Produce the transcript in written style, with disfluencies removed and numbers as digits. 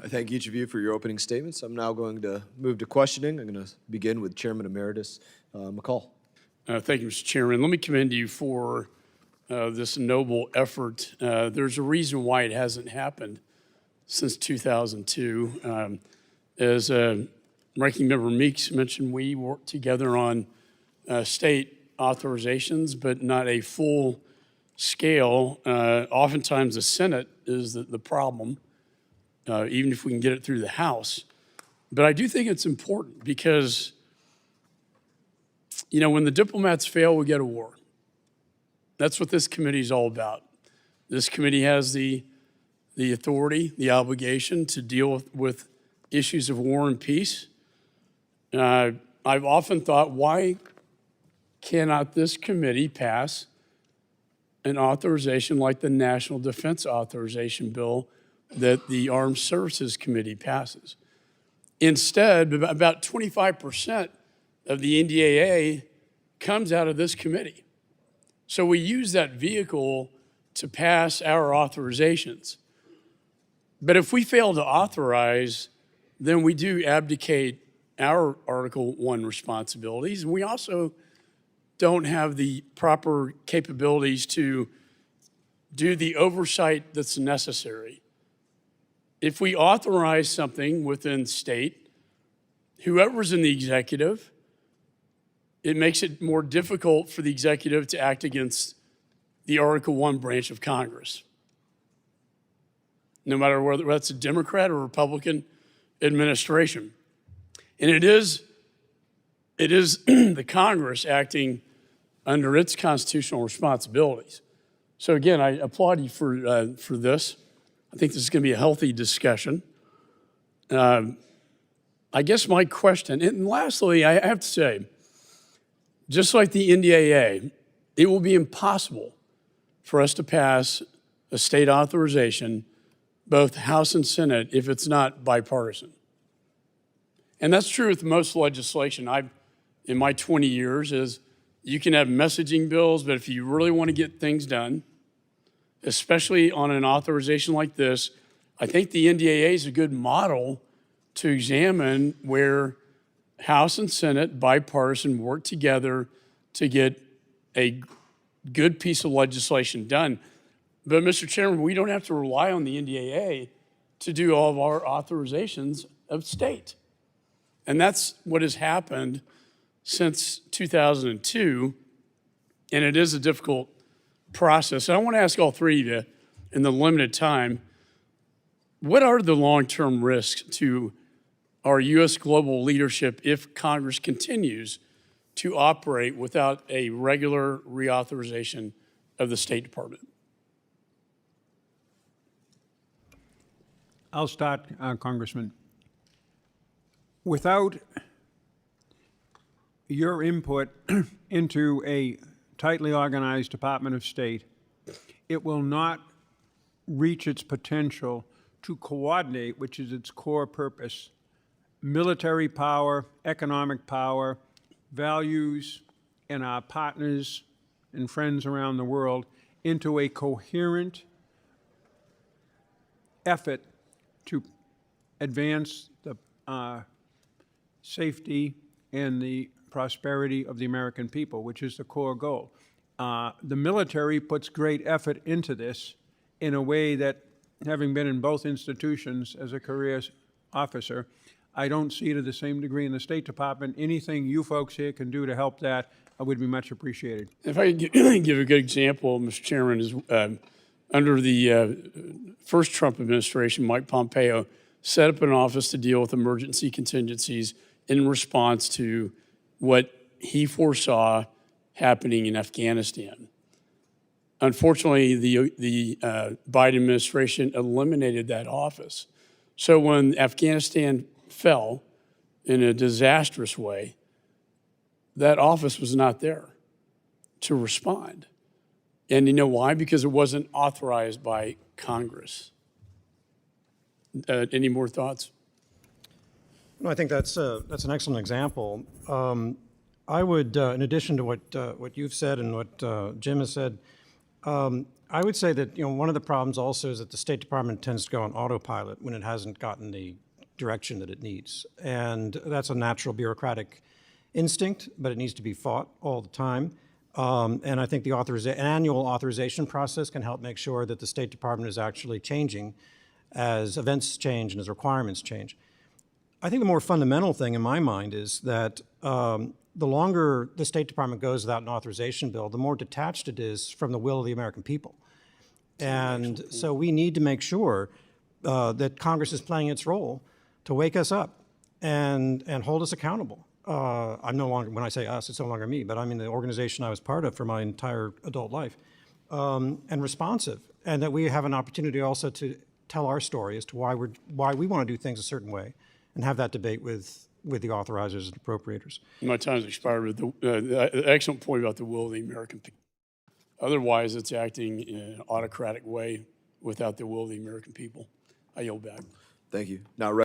I thank each of you for your opening statements. I'm now going to move to questioning. I'm going to begin with Chairman Emeritus McCaul. Thank you, Mr. Chairman. Let me commend you for this noble effort. There's a reason why it hasn't happened since 2002. As Ranking Member Meeks mentioned, we worked together on state authorizations, but not a full scale. Oftentimes the Senate is the problem, even if we can get it through the House. But I do think it's important because, you know, when the diplomats fail, we get a war. That's what this committee is all about. This committee has the authority, the obligation to deal with issues of war and peace. I've often thought, why cannot this committee pass an authorization like the National Defense Authorization Bill that the Armed Services Committee passes? Instead, about 25% of the NDAA comes out of this committee. So we use that vehicle to pass our authorizations. But if we fail to authorize, then we do abdicate our Article 1 responsibilities. And we also don't have the proper capabilities to do the oversight that's necessary. If we authorize something within state, whoever's in the executive, it makes it more difficult for the executive to act against the Article 1 branch of Congress, no matter whether that's a Democrat or Republican administration. And it is the Congress acting under its constitutional responsibilities. So again, I applaud you for this. I think this is going to be a healthy discussion. I guess my question, and lastly, I have to say, just like the NDAA, it will be impossible for us to pass a state authorization, both House and Senate, if it's not bipartisan. And that's true with most legislation. In my 20 years, is you can have messaging bills, but if you really want to get things done, especially on an authorization like this, I think the NDAA is a good model to examine where House and Senate bipartisan work together to get a good piece of legislation done. But Mr. Chairman, we don't have to rely on the NDAA to do all of our authorizations of state. And that's what has happened since 2002, and it is a difficult process. And I want to ask all three of you, in the limited time, what are the long-term risks to our U.S. global leadership if Congress continues to operate without a regular reauthorization of the State Department? I'll start, Congressman. Without your input into a tightly organized Department of State, it will not reach its potential to coordinate, which is its core purpose, military power, economic power, values, and our partners and friends around the world into a coherent effort to advance the safety and the prosperity of the American people, which is the core goal. The military puts great effort into this in a way that, having been in both institutions as a career officer, I don't see to the same degree in the State Department. Anything you folks here can do to help that would be much appreciated. If I could give a good example, Mr. Chairman, is under the first Trump administration, Mike Pompeo set up an office to deal with emergency contingencies in response to what he foresaw happening in Afghanistan. Unfortunately, the Biden administration eliminated that office. So when Afghanistan fell in a disastrous way, that office was not there to respond. And you know why? Because it wasn't authorized by Congress. Any more thoughts? No, I think that's an excellent example. I would, in addition to what you've said and what Jim has said, I I would say that, one of the problems also is that the State Department tends to go on autopilot when it hasn't gotten the direction that it needs. And that's a natural bureaucratic instinct, but it needs to be fought all the time. And I think the annual authorization process can help make sure that the State Department is actually changing as events change and as requirements change. I think the more fundamental thing in my mind is that the longer the State Department goes without an authorization bill, the more detached it is from the will of the American people. And so we need to make sure that Congress is playing its role to wake us up and hold us accountable. I'm no longer, when I say us, it's no longer me, but I mean the organization I was part of for my entire adult life, and responsive, and that we have an opportunity also to tell our story as to why we want to do things a certain way, and have that debate with the authorizers and appropriators. My time's expired with the excellent point about the will of the American people. Otherwise, it's acting in an autocratic way without the will of the American people. I yield back. Thank you. Now.